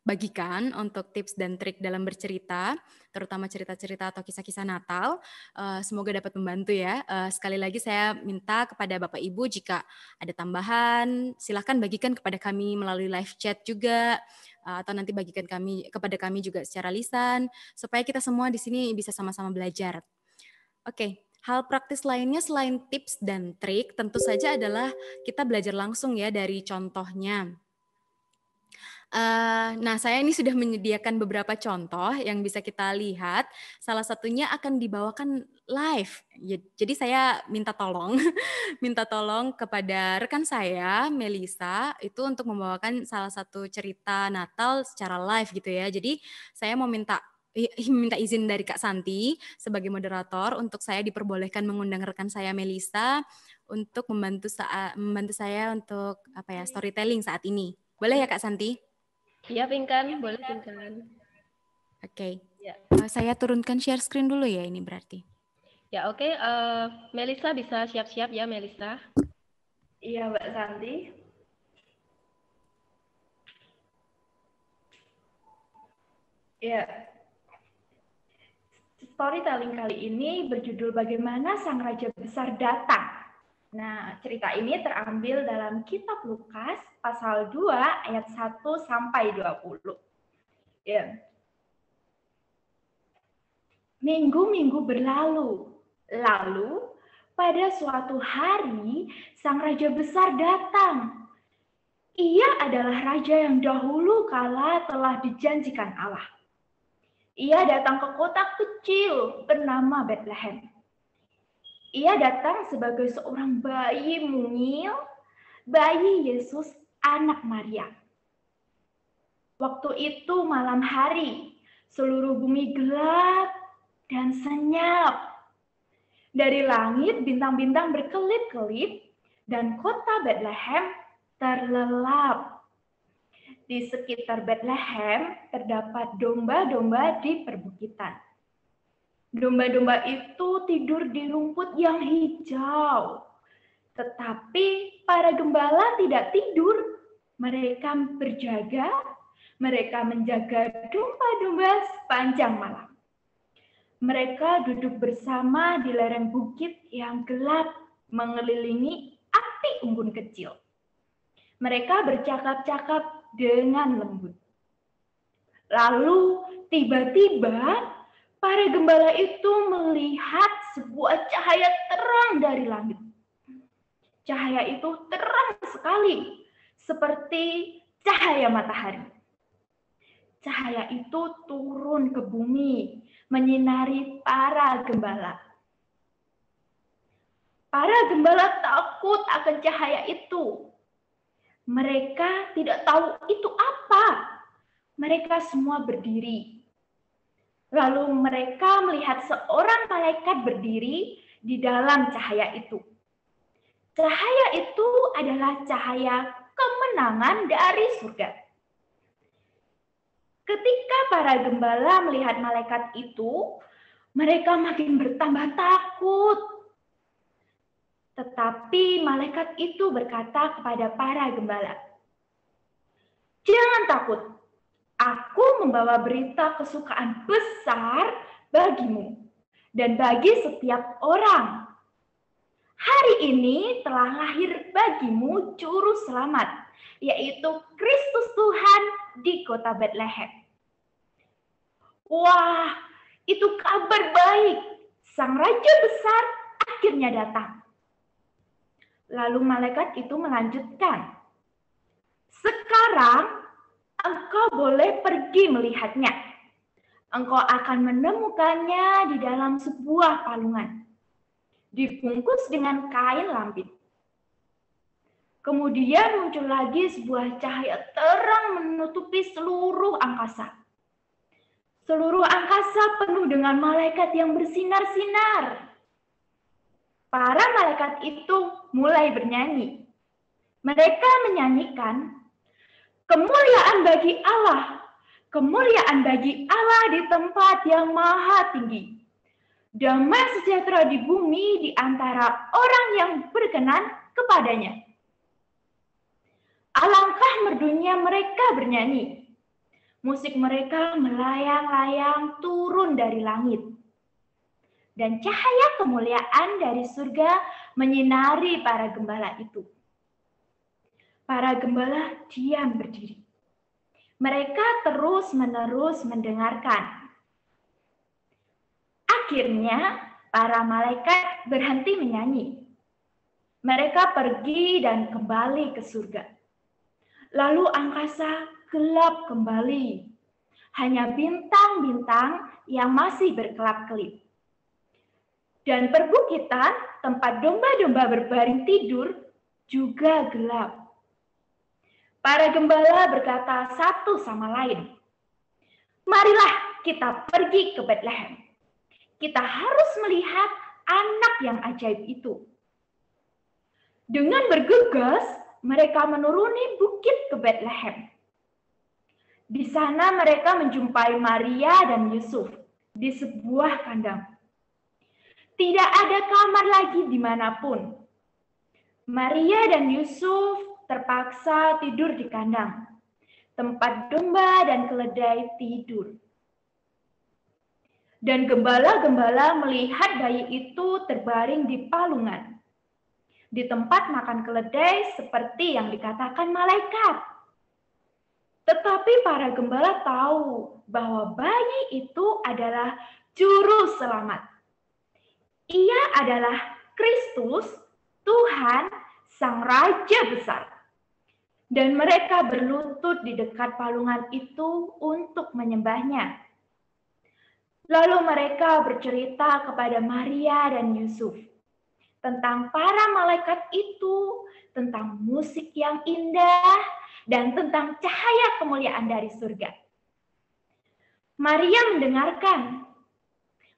bagikan untuk tips dan trik dalam bercerita, terutama cerita-cerita atau kisah-kisah Natal. Semoga dapat membantu ya. Sekali lagi saya minta kepada Bapak Ibu jika ada tambahan, silakan bagikan kepada kami melalui live chat juga, atau nanti bagikan kepada kami juga secara lisan, supaya kita semua di sini bisa sama-sama belajar. Oke. Hal praktis lainnya selain tips dan trik tentu saja adalah kita belajar langsung ya dari contohnya. Nah, saya ini sudah menyediakan beberapa contoh yang bisa kita lihat. Salah satunya akan dibawakan live. Jadi saya minta tolong, minta tolong kepada rekan saya, Melisa, itu untuk membawakan salah satu cerita Natal secara live gitu ya. Jadi saya mau minta izin dari Kak Santi sebagai moderator untuk saya diperbolehkan mengundang rekan saya Melisa untuk membantu saya untuk storytelling saat ini. Boleh ya Kak Santi? Iya, Pinkan. Boleh, Pinkan. Oke. Ya. Saya turunkan share screen dulu ya ini berarti. Ya, oke. Melisa bisa siap-siap ya, Melisa. Iya, Mbak Santi. Ya. Storytelling kali ini berjudul Bagaimana Sang Raja Besar Datang. Nah, cerita ini terambil dalam kitab Lukas pasal 2 ayat 1 sampai 20. Ya. Minggu-minggu berlalu. Lalu, pada suatu hari, sang raja besar datang. Ia adalah raja yang dahulu kala telah dijanjikan Allah. Ia datang ke kota kecil bernama Bethlehem. Ia datang sebagai seorang bayi mungil, bayi Yesus anak Maria. Waktu itu malam hari, seluruh bumi gelap dan senyap. Dari langit bintang-bintang berkelip-kelip dan kota Bethlehem terlelap. Di sekitar Bethlehem terdapat domba-domba di perbukitan. Domba-domba itu tidur di rumput yang hijau. Tetapi para gembala tidak tidur. Mereka berjaga, mereka menjaga domba-domba sepanjang malam. Mereka duduk bersama di lereng bukit yang gelap mengelilingi api unggun kecil. Mereka bercakap-cakap dengan lembut. Lalu tiba-tiba para gembala itu melihat sebuah cahaya terang dari langit. Cahaya itu terang sekali, seperti cahaya matahari. Cahaya itu turun ke bumi, menyinari para gembala. Para gembala takut akan cahaya itu. Mereka tidak tahu itu apa. Mereka semua berdiri. Lalu mereka melihat seorang malaikat berdiri di dalam cahaya itu. Cahaya itu adalah cahaya kemenangan dari surga. Ketika para gembala melihat malaikat itu, mereka makin bertambah takut. Tetapi malaikat itu berkata kepada para gembala, "Jangan takut, aku membawa berita kesukaan besar bagimu dan bagi setiap orang. Hari ini telah lahir bagimu juru selamat, yaitu Kristus Tuhan di kota Bethlehem." Wah, itu kabar baik. Sang raja besar akhirnya datang. Lalu malaikat itu melanjutkan, "Sekarang engkau boleh pergi melihatnya. Engkau akan menemukannya di dalam sebuah palungan, dibungkus dengan kain lampin." Kemudian muncul lagi sebuah cahaya terang menutupi seluruh angkasa. Seluruh angkasa penuh dengan malaikat yang bersinar-sinar. Para malaikat itu mulai bernyanyi. Mereka menyanyikan, "Kemuliaan bagi Allah, kemuliaan bagi Allah di tempat yang maha tinggi. Damai sejahtera di bumi di antara orang yang berkenan kepadanya." Alangkah merdunya mereka bernyanyi. Musik mereka melayang-layang turun dari langit. Dan cahaya kemuliaan dari surga menyinari para gembala itu. Para gembala diam berdiri. Mereka terus-menerus mendengarkan. Akhirnya, para malaikat berhenti menyanyi. Mereka pergi dan kembali ke surga. Lalu angkasa gelap kembali. Hanya bintang-bintang yang masih berkelap-kelip. Dan perbukitan tempat domba-domba berbaring tidur juga gelap. Para gembala berkata satu sama lain, "Marilah kita pergi ke Bethlehem. Kita harus melihat anak yang ajaib itu." Dengan bergegas, mereka menuruni bukit ke Bethlehem. Di sana mereka menjumpai Maria dan Yusuf di sebuah kandang. Tidak ada kamar lagi dimanapun. Maria dan Yusuf terpaksa tidur di kandang, tempat domba dan keledai tidur. Dan gembala-gembala melihat bayi itu terbaring di palungan. di tempat makan keledai seperti yang dikatakan malaikat. Tetapi para gembala tahu bahwa bayi itu adalah juru selamat. Ia adalah Kristus, Tuhan, Sang Raja besar. Dan mereka berlutut di dekat palungan itu untuk menyembahnya. Lalu mereka bercerita kepada Maria dan Yusuf tentang para malaikat itu, tentang musik yang indah, dan tentang cahaya kemuliaan dari surga. Maria mendengarkan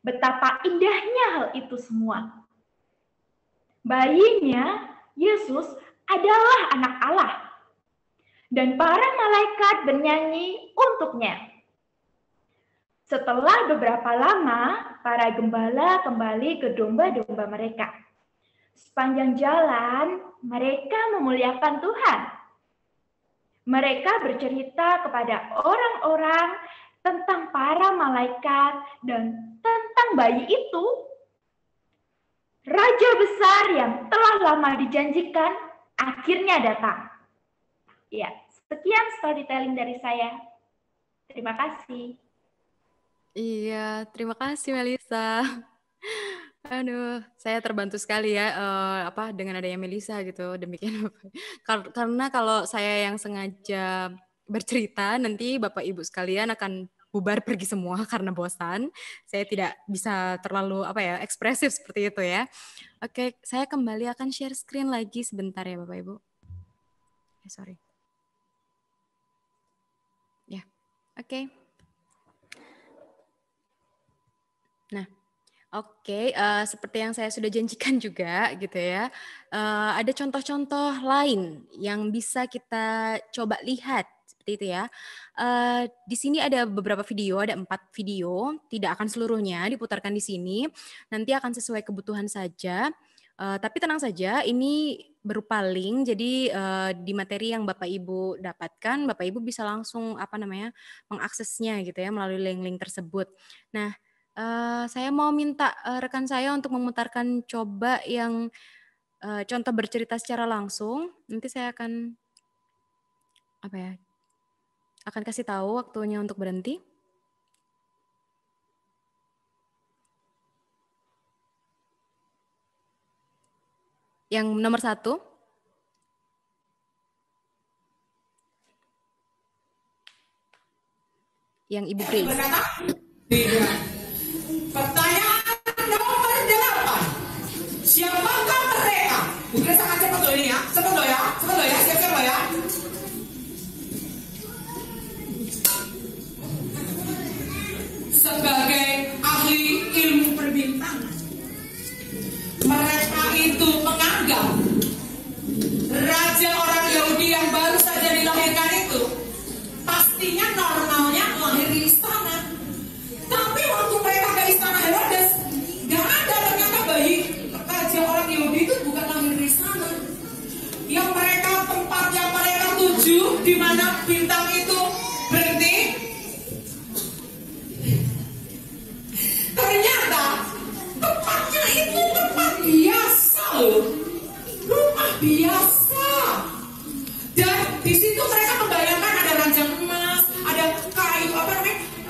betapa indahnya hal itu semua. Bayinya, Yesus, adalah anak Allah. Dan para malaikat bernyanyi untuknya. Setelah beberapa lama, para gembala kembali ke domba-domba mereka. Sepanjang jalan, mereka memuliakan Tuhan. Mereka bercerita kepada orang-orang tentang para malaikat dan tentang bayi itu. Raja besar yang telah lama dijanjikan akhirnya datang. Ya, sekian storytelling dari saya. Terima kasih. Iya, terima kasih Melisa. Aduh, saya terbantu sekali ya dengan adanya Melisa gitu. Demikian karena kalau saya yang sengaja bercerita nanti Bapak Ibu sekalian akan bubar pergi semua karena bosan. Saya tidak bisa terlalu ekspresif seperti itu ya. Oke, saya kembali akan share screen lagi sebentar ya Bapak Ibu. Sorry. Ya, oke. Nah, oke, seperti yang saya sudah janjikan juga gitu ya, ada contoh-contoh lain yang bisa kita coba lihat seperti itu ya. Di sini ada beberapa video, ada 4 video, tidak akan seluruhnya diputarkan di sini, nanti akan sesuai kebutuhan saja. Tapi tenang saja, ini berupa link, jadi di materi yang Bapak Ibu dapatkan, Bapak Ibu bisa langsung mengaksesnya gitu ya melalui link-link tersebut. Nah, saya mau minta rekan saya untuk memutarkan coba yang contoh bercerita secara langsung. Nanti saya akan akan kasih tahu waktunya untuk berhenti. Yang nomor 1. Yang Ibu Grace. Pertanyaan nomor 8. Siapakah mereka? Mungkin sangat cepat loh ini ya. Cepat loh ya. Siap-siap loh ya. Sebagai ahli ilmu perbintangan, mereka itu menganggap raja orang Yahudi yang baru saja dilahirkan itu pastinya normalnya lahir di istana. Tapi waktu mereka ke istana Herodes, gak ada ternyata bayi raja orang Yahudi itu bukan lahir di istana. Yang mereka tempatnya mereka tuju di mana bintang itu berhenti. Ternyata tempatnya itu tempat biasa loh, rumah biasa. Dan di situ mereka membayangkan ada ranjang emas, ada kayu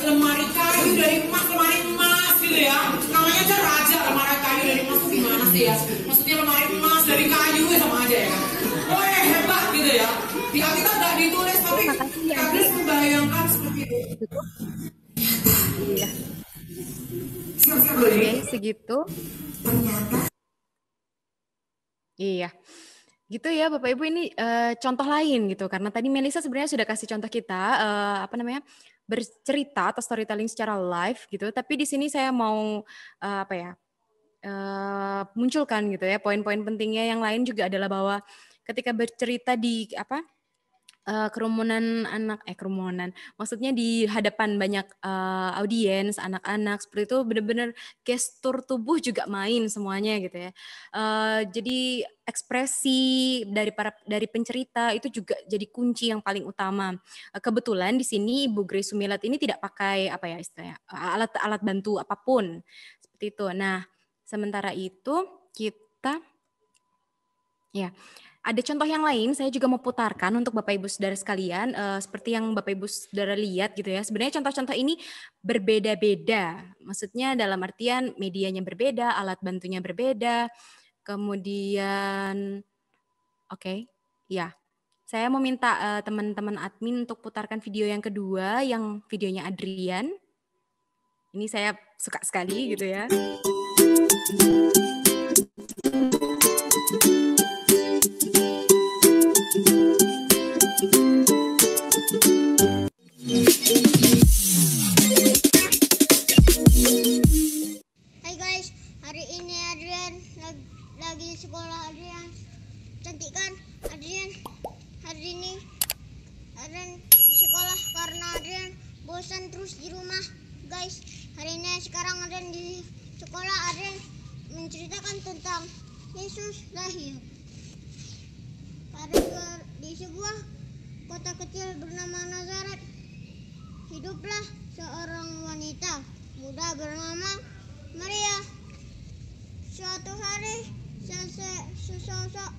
lemari kayu dari emas, lemari emas gitu ya. Namanya aja raja, lemari kayu dari emas itu gimana sih ya? Maksudnya lemari emas dari kayu ya sama aja ya. Oh hebat gitu ya. Di Alkitab nggak ditulis tapi Agnes membayangkan seperti itu. Iya. Siap-siap loh ini. Oke, segitu. Iya. Gitu ya Bapak Ibu, ini contoh lain gitu, karena tadi Melisa sebenarnya sudah kasih contoh kita bercerita atau storytelling secara live gitu, tapi di sini saya mau munculkan gitu ya poin-poin pentingnya yang lain juga adalah bahwa ketika bercerita di kerumunan maksudnya di hadapan banyak audiens, anak-anak seperti itu, benar-benar gestur tubuh juga main semuanya gitu ya. Jadi ekspresi dari pencerita itu juga jadi kunci yang paling utama. Kebetulan di sini Ibu Grace Sumilat ini tidak pakai istilahnya alat bantu apapun seperti itu. Nah, sementara itu kita Ya, ada contoh yang lain saya juga mau putarkan untuk Bapak Ibu Saudara sekalian, seperti yang Bapak Ibu Saudara lihat gitu ya. Sebenarnya contoh-contoh ini berbeda-beda. Maksudnya dalam artian medianya berbeda, alat bantunya berbeda, kemudian oke, ya. Saya mau minta teman-teman admin untuk putarkan video yang kedua, yang videonya Adrian. Ini saya suka sekali gitu ya. Hai guys, hari ini Adrian lagi sekolah. Adrian cantik kan? Adrian hari ini Adrian di sekolah karena Adrian bosan terus di rumah. Guys, hari ini sekarang Adrian di sekolah. Adrian menceritakan tentang Yesus lahir di sebuah kota kecil bernama Nazaret. Hiduplah seorang wanita muda bernama Maria. Suatu hari sesosok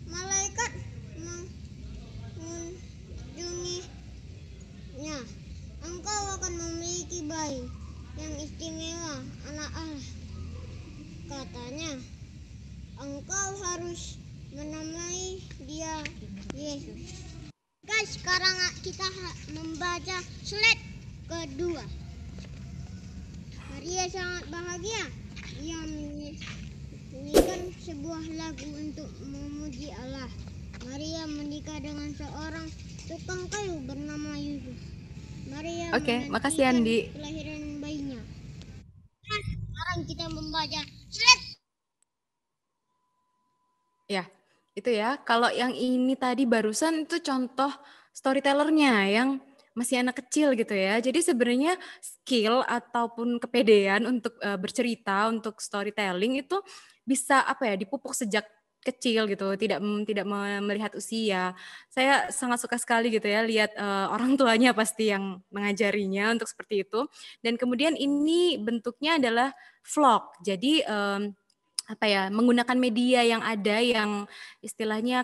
malaikat mengunjunginya. Engkau akan memiliki bayi yang istimewa, anak Allah. Katanya, engkau harus menamai dia Yesus. Guys, sekarang kita membaca slide kedua. Maria sangat bahagia. Ia menyanyikan sebuah lagu untuk memuji Allah. Maria menikah dengan seorang tukang kayu bernama Yusuf. Maria makasih Andi. Kelahiran bayinya. Nah, sekarang kita membaca slide. Ya, itu ya. Kalau yang ini tadi barusan itu contoh storytellernya yang masih anak kecil gitu ya. Jadi sebenarnya skill ataupun kepedean untuk bercerita, untuk storytelling itu bisa dipupuk sejak kecil gitu, tidak melihat usia. Saya sangat suka sekali gitu ya lihat orang tuanya pasti yang mengajarinya untuk seperti itu. Dan kemudian ini bentuknya adalah vlog. Jadi menggunakan media yang ada yang istilahnya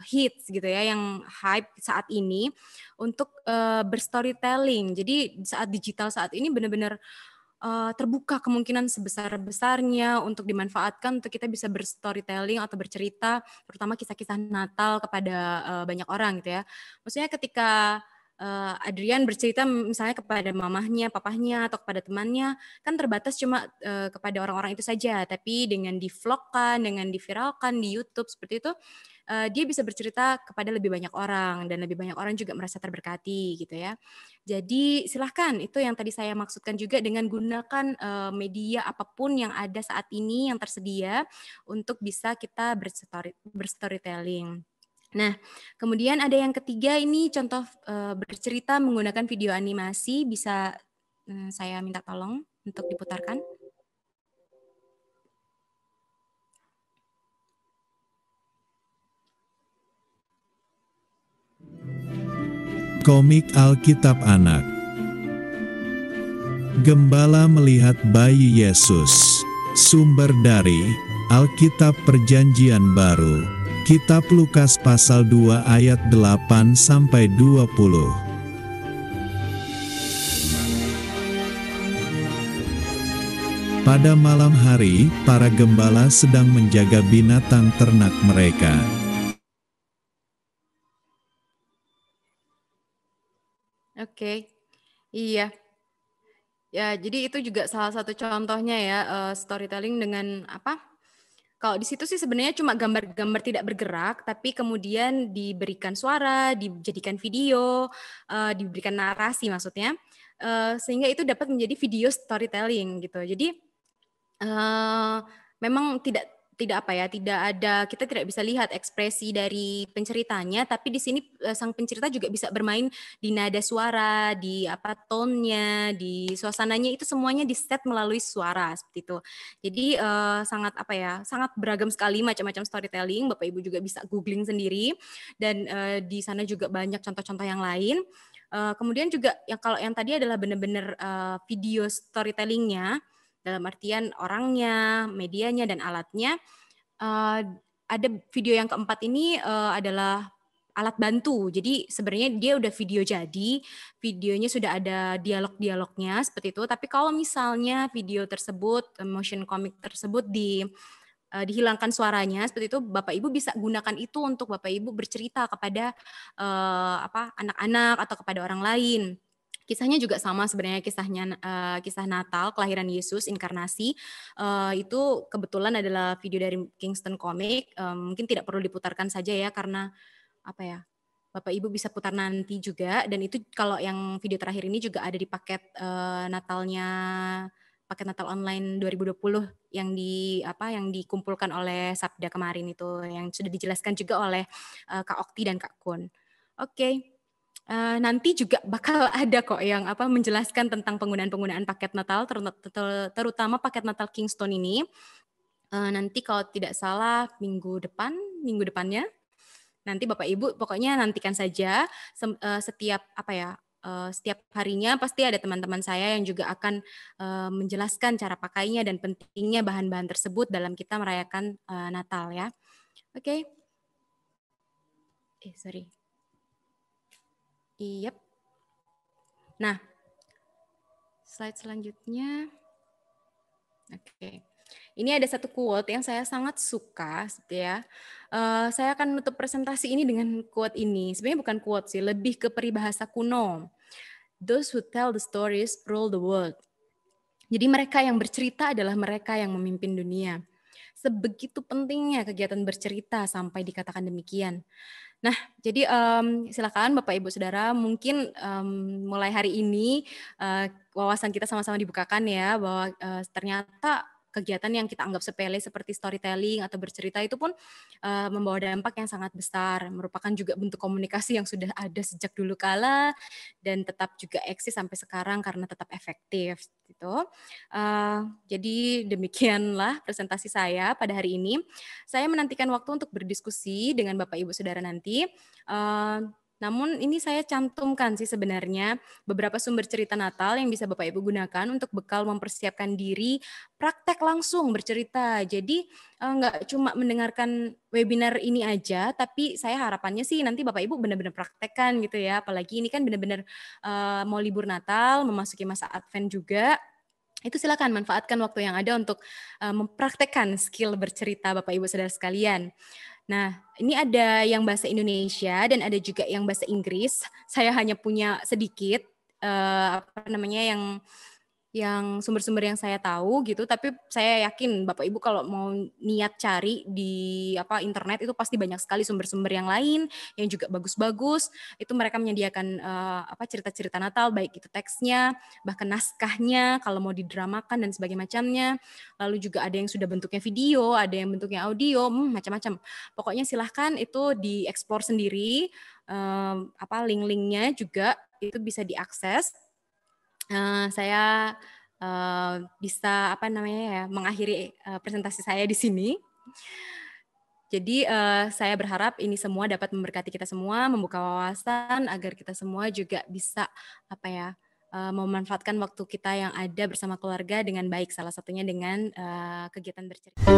hits gitu ya, yang hype saat ini untuk berstorytelling. Jadi saat digital saat ini benar-benar terbuka kemungkinan sebesar-besarnya untuk dimanfaatkan untuk kita bisa berstorytelling atau bercerita, terutama kisah-kisah Natal kepada banyak orang gitu ya. Maksudnya ketika Adrian bercerita misalnya kepada mamahnya, papahnya, atau kepada temannya, kan terbatas cuma kepada orang-orang itu saja. Tapi dengan di-vlogkan, dengan diviralkan di YouTube seperti itu, dia bisa bercerita kepada lebih banyak orang dan lebih banyak orang juga merasa terberkati gitu ya. Jadi silahkan, itu yang tadi saya maksudkan juga dengan gunakan media apapun yang ada saat ini yang tersedia untuk bisa kita berstorytelling. Nah, kemudian ada yang ketiga ini contoh bercerita menggunakan video animasi, bisa saya minta tolong untuk diputarkan. Komik Alkitab Anak. Gembala melihat bayi Yesus. Sumber dari Alkitab Perjanjian Baru. Kitab Lukas pasal 2 ayat 8-20. Pada malam hari, para gembala sedang menjaga binatang ternak mereka. Oke, iya. Ya, jadi itu juga salah satu contohnya ya, storytelling dengan apa? Kalau di situ sih sebenarnya cuma gambar-gambar tidak bergerak, tapi kemudian diberikan suara, dijadikan video, diberikan narasi maksudnya, sehingga itu dapat menjadi video storytelling gitu. Jadi memang tidak ada, kita tidak bisa lihat ekspresi dari penceritanya, tapi di sini sang pencerita juga bisa bermain di nada suara, di tone-nya, di suasananya, itu semuanya di set melalui suara seperti itu. Jadi sangat beragam sekali macam-macam storytelling. Bapak Ibu juga bisa googling sendiri, dan di sana juga banyak contoh-contoh yang lain. Kemudian juga kalau yang tadi adalah benar-benar video storytellingnya, dalam artian orangnya, medianya, dan alatnya. ada video yang keempat ini adalah alat bantu. Jadi sebenarnya dia udah video jadi, videonya sudah ada dialog-dialognya seperti itu. Tapi kalau misalnya video tersebut, motion comic tersebut dihilangkan suaranya seperti itu, Bapak Ibu bisa gunakan itu untuk Bapak Ibu bercerita kepada anak-anak atau kepada orang lain. Kisahnya juga sama sebenarnya, kisah Natal, kelahiran Yesus, inkarnasi. Itu kebetulan adalah video dari Kingston Comic. Mungkin tidak perlu diputarkan saja ya, karena Bapak Ibu bisa putar nanti juga. Dan itu kalau yang video terakhir ini juga ada di paket paket Natal online 2020 yang dikumpulkan oleh Sabda kemarin itu, yang sudah dijelaskan juga oleh Kak Okti dan Kak Kun. Oke. Nanti juga bakal ada kok yang menjelaskan tentang penggunaan paket Natal, terutama paket Natal Kingston ini. Nanti kalau tidak salah minggu depannya. Nanti Bapak Ibu pokoknya nantikan saja, setiap harinya pasti ada teman-teman saya yang juga akan menjelaskan cara pakainya dan pentingnya bahan-bahan tersebut dalam kita merayakan Natal ya. Oke. Sorry. Yep. Nah, slide selanjutnya. Oke. Ini ada satu quote yang saya sangat suka, ya. Saya akan menutup presentasi ini dengan quote ini. Sebenarnya bukan quote sih, lebih ke peribahasa kuno. Those who tell the stories rule the world. Jadi mereka yang bercerita adalah mereka yang memimpin dunia. Sebegitu pentingnya kegiatan bercerita sampai dikatakan demikian. Nah, jadi silakan Bapak Ibu Saudara, mungkin mulai hari ini wawasan kita sama-sama dibukakan ya, bahwa ternyata kegiatan yang kita anggap sepele seperti storytelling atau bercerita itu pun membawa dampak yang sangat besar, merupakan juga bentuk komunikasi yang sudah ada sejak dulu kala dan tetap juga eksis sampai sekarang karena tetap efektif gitu. Jadi demikianlah presentasi saya pada hari ini. Saya menantikan waktu untuk berdiskusi dengan Bapak Ibu Saudara nanti. Namun ini saya cantumkan sih sebenarnya beberapa sumber cerita Natal yang bisa Bapak Ibu gunakan untuk bekal mempersiapkan diri praktek langsung bercerita. Jadi nggak cuma mendengarkan webinar ini aja, tapi saya harapannya sih nanti Bapak Ibu benar-benar praktekkan gitu ya. Apalagi ini kan benar-benar mau libur Natal, memasuki masa Advent juga. Itu silakan manfaatkan waktu yang ada untuk mempraktekkan skill bercerita Bapak Ibu Saudara sekalian. Nah, ini ada yang bahasa Indonesia dan ada juga yang bahasa Inggris. Saya hanya punya sedikit yang sumber-sumber yang saya tahu gitu, tapi saya yakin Bapak Ibu kalau mau niat cari di internet itu pasti banyak sekali sumber-sumber yang lain yang juga bagus-bagus. Itu mereka menyediakan cerita-cerita Natal, baik itu teksnya, bahkan naskahnya kalau mau didramakan dan sebagainya macamnya. Lalu juga ada yang sudah bentuknya video, ada yang bentuknya audio, macam-macam. Pokoknya silahkan itu diekspor sendiri, link-linknya juga itu bisa diakses. Saya bisa mengakhiri presentasi saya di sini. Jadi saya berharap ini semua dapat memberkati kita semua, membuka wawasan agar kita semua juga bisa memanfaatkan waktu kita yang ada bersama keluarga dengan baik, salah satunya dengan kegiatan bercerita.